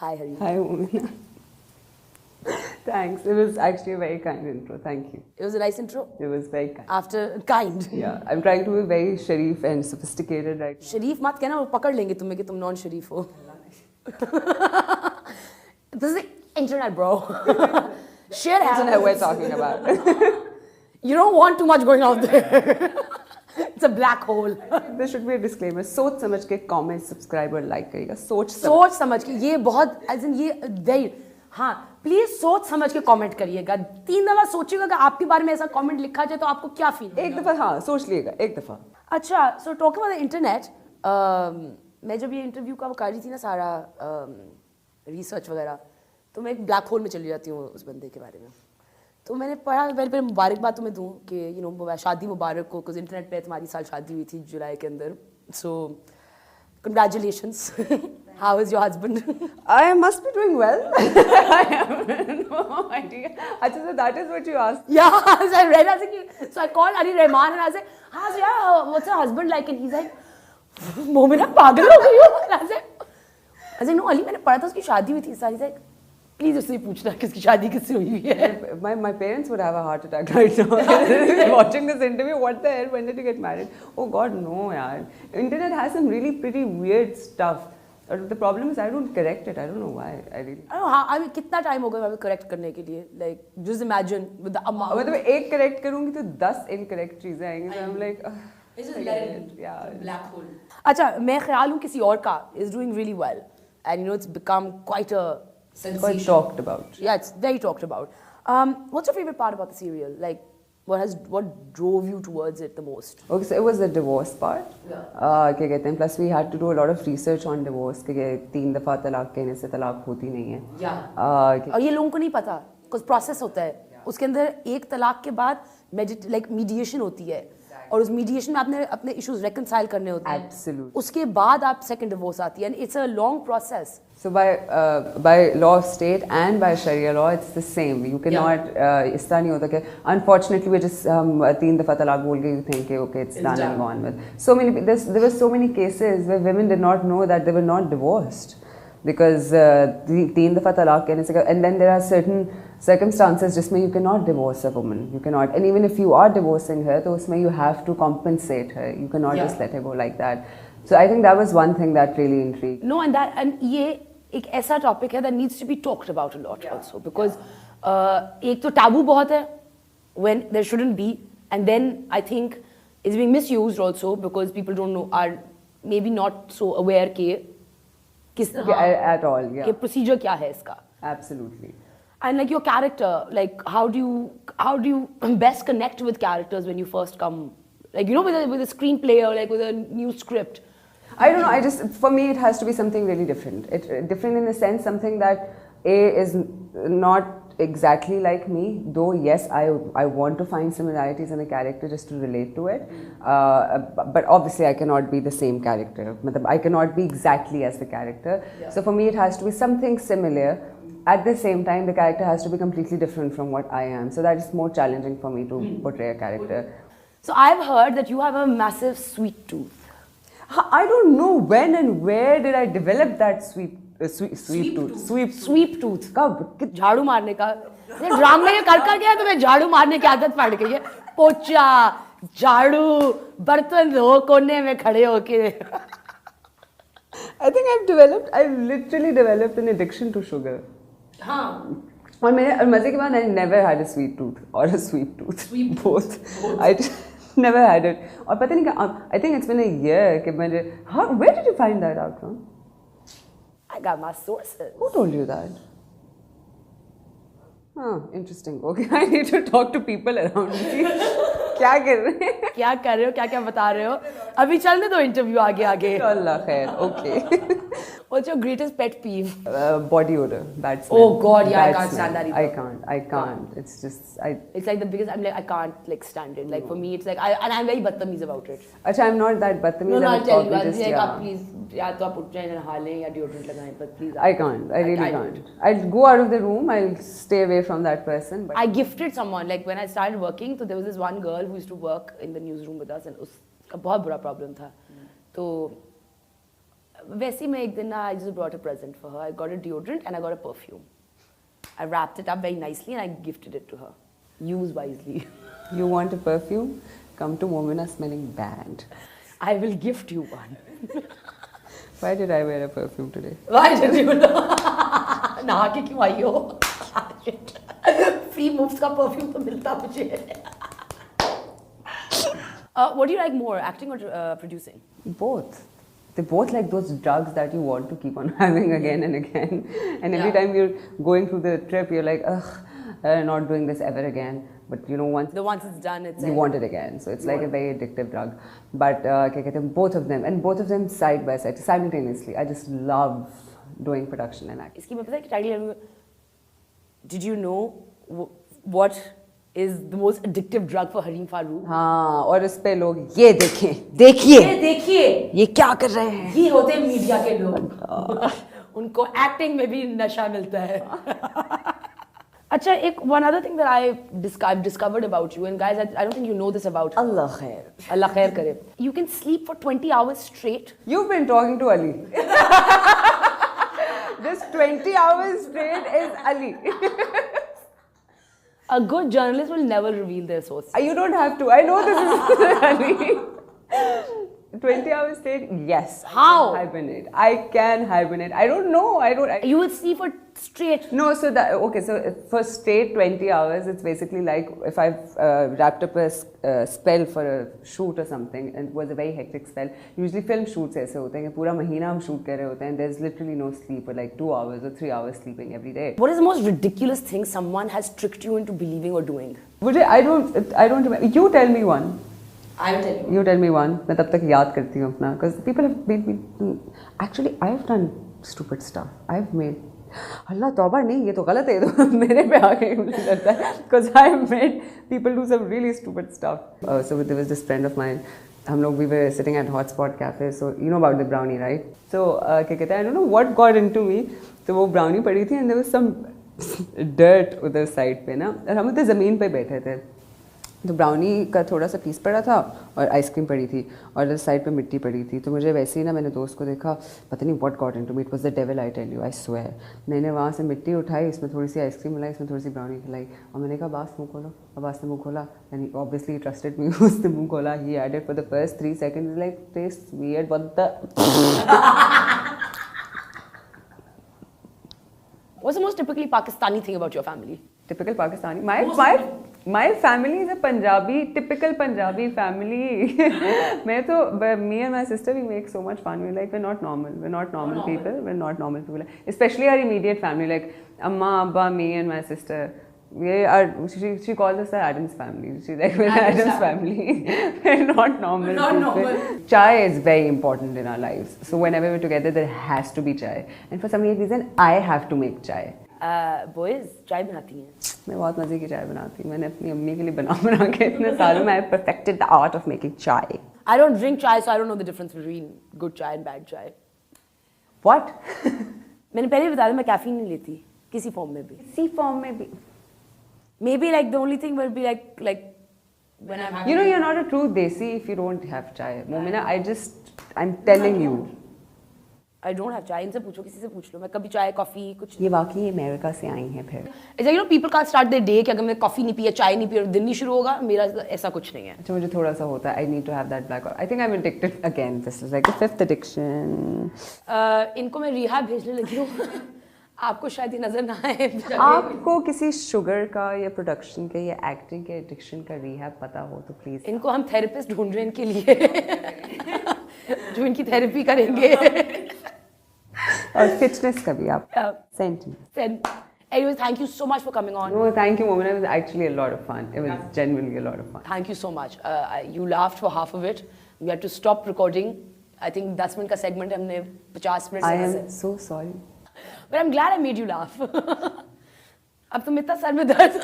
Hi, Hareem. Hi, Umina. Thanks. It was actually a very kind intro. Thank you. It was a nice intro. It was very kind. After kind. Yeah, I'm trying to be very sharif and sophisticated right now. शरीफ मत कहना, वो पकड़ लेंगे तुम्हें कि तुम non शरीफ हो. This is the internet, bro. Shit happens. Internet we're talking about. You don't want too much going out there. It's a black hole. There should be a disclaimer. सोच समझ के comment, subscribe और like करिएगा. सोच समझ के ये बहुत as in ये very हाँ प्लीज सोच समझ के कमेंट करिएगा. 3 दफा सोचिएगा कि आपके बारे में ऐसा कमेंट लिखा जाए तो आपको क्या फील होगा. एक दफा हाँ सोच लिएगा एक दफा. अच्छा so talking about the internet, मैं जब ये इंटरव्यू का कर रही थी ना सारा रिसर्च वगैरह, तो मैं एक ब्लैक होल में चली जाती हूँ उस बंदे के बारे में. तो मैंने पढ़ा, पहले मुबारकबाद तुम्हें दूँ कि यू नो शादी मुबारक हो, बिकॉज इंटरनेट पे तुम्हारी साल शादी हुई थी जुलाई के अंदर. सो congratulations. How is your husband? I must be doing well. I have no idea. Achha, so that is what you asked. Yeah, so I read, I was like, so I called Ali Rahman and I was like, so yeah, what's your husband like? And he's like, Momina, pagal ho gayi ho? And I was like, no, Ali, मैंने पढ़ा था उसकी शादी हुई थी. So he's like, please उससे पूछना कि उसकी शादी किससे हुई है. My parents would have a heart attack right now. Watching this interview, what the hell? When did you get married? Oh God, no, yaar. Internet has some really pretty weird stuff. The problem is I don't correct it. I don't know why. I don't know how. I mean, कितना time होगा मैं correct करने के लिए? Like, just imagine with the amount. मतलब एक correct करूँगी तो 10 incorrect चीजें आएंगी. So I'm like, it's just let yeah, black hole. अच्छा, मैं ख्याल हूँ किसी और का is doing really well, and you know it's become quite a sensation. Quite talked about. Yeah, it's very talked about. What's your favorite part about the serial? Like, what drove you towards it the most? Okay, so it was the divorce part. Yeah. क्या कहते हैं? Plus we had to do a lot of research on divorce. कि 3 दफा तलाक कहने से तलाक होती नहीं है. Yeah. और ये लोगों को नहीं पता, कुछ process होता है. उसके अंदर एक तलाक के बाद mediation होती है. और उस mediation में आपने अपने issues reconcile करने होते हैं. Absolutely. उसके बाद आप second divorce आती है, and it's a long process. So by law of state and by Sharia law, it's the same. You cannot. इस तरह नहीं होता कि unfortunately we just 3 दफा तलाक बोल के you think okay it's done and gone with. So many there were so many cases where women did not know that they were not divorced because 3 दफा तलाक कहने से, and then there are certain circumstances जिसमें you cannot divorce a woman. You cannot, and even if you are divorcing her, तो उसमें you have to compensate her. You cannot just let her go like that. So I think that was one thing that really intrigued. No, and ये एक ऐसा topic है that needs to be talked about a lot also because एक तो taboo बहुत है when there shouldn't be, and then I think it's being misused also because people don't know, are maybe not so aware कि किस at all, yeah. कि procedure क्या है इसका. Absolutely. And like your character, like how do you best connect with characters when you first come, like you know with a screenplay or like with a new script? I don't know. For me, it has to be something really different. Different in the sense, something that is not exactly like me. Though yes, I want to find similarities in a character just to relate to it. But obviously, I cannot be the same character. I cannot be exactly as the character. Yeah. So for me, it has to be something similar. At the same time, the character has to be completely different from what I am. So that is more challenging for me to portray a character. So I've heard that you have a massive sweet tooth. I don't know when and where did I develop that sweet tooth. Sweep tooth. कब? झाड़ू मारने का. ड्रामे में कर गया तो मैं झाड़ू मारने की आदत पड़ गई है. पोछा, झाड़ू, बर्तन धो कोने में खड़े होके. I think I've literally developed an addiction to sugar. हाँ. और मजे के बाद I never had a sweet tooth or a sweet tooth. Both. I never had it. और पता नहीं क्या, I think it's been a year कि मैंने, where did you find that out from? I got my sources. Who told you that? Interesting. Okay, I need to talk to people around me. क्या कर रहे हैं? क्या कर रहे हो? क्या बता रहे हो? अभी चलने दो इंटरव्यू आगे. अल्लाह खैर. Okay. What's your greatest pet peeve? Body odor. That's oh God, yeah, I can't stand that either. I can't. It's just It's like the biggest. I'm like I can't like stand it. Like for me, it's like and I'm very badtameez about it. अच्छा, I'm not that badtameez. No, I'll tell you. I'll be like, please, या तो आप उठ जाएं नहा लें या deodorant लगाएं, but please. I can't. I really can't. I'll go out of the room. I'll stay away from that person. But I gifted someone like when I started working. So there was this one girl who used to work in the newsroom with us, and उसका बहुत बुरा problem था. तो वैसे मैं एक दिन ना I just brought a present for her. I got a deodorant and I got a perfume. I wrapped it up very nicely and I gifted it to her. Use wisely. You want a perfume? Come to Momina smelling bad. I will gift you one. Why did I wear a perfume today? Why did you know? नहा के क्यों आई हो? Free moves का perfume तो मिलता मुझे. What do you like more, acting or producing? Both. They're both like those drugs that you want to keep on having again and again. And every time you're going through the trip, you're like, ugh, I'm not doing this ever again. But you know, once it's done, it's you want it again. So it's like a very addictive drug. But both of them, and both of them side by side, simultaneously. I just love doing production and acting. इसकी मैं पता है कि title Did you know what is the most addictive drug for Hareem Farooq? हाँ, और इस पे लोग ये देखिए ये क्या कर रहे हैं, ये होते हैं मीडिया के लोग. उनको एक्टिंग में भी नशा मिलता है. अच्छा, एक one other thing that I've discovered about you, and guys, I don't think you know this about you. Allah khair करे. You can sleep for 20 hours straight. You've been talking to Ali. This 20 hours straight is Ali. A good journalist will never reveal their source. You don't have to. I know this is Ali. 20 hours straight, yes. How? I can hibernate. I don't know. You will sleep for straight. No, so for straight 20 hours, it's basically like if I've wrapped up a spell for a shoot or something, and it was a very hectic spell. Usually film shoots ऐसे होते हैं कि पूरा महीना हम shoot कर रहे होते हैं, and there's literally no sleep, or like 2 hours or 3 hours sleeping every day. What is the most ridiculous thing someone has tricked you into believing or doing? I don't remember. You tell me one. I will tell you. You tell me one. मैं तब तक याद करती हूँ अपना. Because people have made me. Actually, I have done stupid stuff. I've made. अल्लाह तौबा नहीं, ये तो गलत है, ये तो मेरे पे आ गई मुझे लगता है. Because I've made people do some really stupid stuff. So there was this friend of mine. We were sitting at Hotspot Cafe. So you know about the brownie, right? So क्या कहते हैं? I don't know what got into me. तो वो brownie पड़ी थी, and there was some dirt उधर side पे ना, और हम उधर ज़मीन पे बैठे थे. तो ब्राउनी का थोड़ा सा पीस पड़ा था और आइसक्रीम पड़ी थी और साइड पे मिट्टी पड़ी थी. तो मुझे वैसे ही ना, मैंने दोस्त को देखा, पता नहीं what got into me, it was the devil, I tell you, I swear. मैंने वहाँ से मिट्टी उठाई, इसमें थोड़ी सी आइसक्रीम मिलाई, इसमें थोड़ी सी ब्राउनी खिलाई, और मैंने कहा अब्बास मुँह खोलो. अब्बास ने मुँह खोला, एंड ऑब्वियसली ट्रस्टेड मी. उसने मुँह खोला, he added for the first 3 seconds like taste weird, what the. What's the most typically Pakistani thing about your family? Typical Pakistani. My family is a typical Punjabi family. Me and my sister, we make so much fun. We're not normal. We're not normal people. We're not normal people. Especially our immediate family, like Amma, Abba, me and my sister. She calls us the Adams family. She's like, we're Adams family. We're not normal. Not normal. Chai is very important in our lives. So whenever we're together, there has to be chai. And for some reason, I have to make chai. Boys, चाय बनाती हैं? मैं बहुत मज़े की चाय बनाती हूँ. मैंने अपनी अम्मी के लिए बना के इतने सालों में I perfected the art of making chai. I don't drink chai, so I don't know the difference between good chai and bad chai. What? मैंने पहले भी बताया, मैं कैफीन नहीं लेती किसी फॉर्म में भी. किसी फॉर्म में भी. Maybe like the only thing will be like when I'm having. You know, you're not a true desi if you don't have chai. Momina, I'm telling you. I don't have chai. इनसे पूछो, किसी से पूछ लो. मैं कभी चाय, coffee कुछ. ये वाकई अमेरिका से आई हैं फिर. It's like, you know, people can't start their day कि अगर मैं कॉफी नहीं पिया, चाय नहीं पिया, दिन नहीं शुरू होगा. मेरा ऐसा कुछ नहीं है. अच्छा, मुझे थोड़ा सा होता है. I need to have that black. I think I'm addicted again. This is like the 5th addiction. इनको मैं रिहा भेजने लगी हूँ. आपको शायद ये नजर ना आए. आपको किसी शुगर का या प्रोडक्शन के या एक्टिंग के एडिक्शन का रिहैब पता हो तो प्लीज. इनको हम थेरेपिस्ट ढूंढ रहे हैं इनके लिए जो इनकी थेरेपी करेंगे. और फिटनेस का भी आप Saint. Anyway, thank you so much for coming on. No, thank you, Momina. It was actually a lot of fun. It was genuinely a lot of fun. Thank you so much. You laughed for half of it. We had to stop recording. I think 10 minute का segment हमने 50 minute. I am so sorry. But I'm glad I made you laugh. अब तुम इतना sir में दर्द.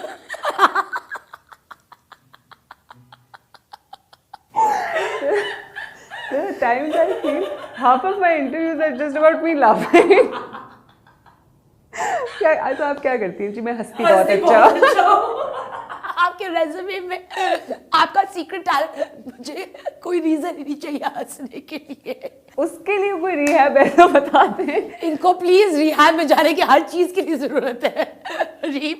There are times I feel half of my interviews are just about me laughing. क्या, तो आप क्या करती हैं जी? मैं हंसती बहुत अच्छा. आपके रेज्यूमे में आपका सीक्रेट टैलेंट, मुझे कोई रीजन ही नहीं चाहिए हंसने के लिए। उसके लिए कोई रिहैब है तो बता दें। इनको प्लीज रिहैब में जाने की हर चीज के लिए जरूरत है। हरीम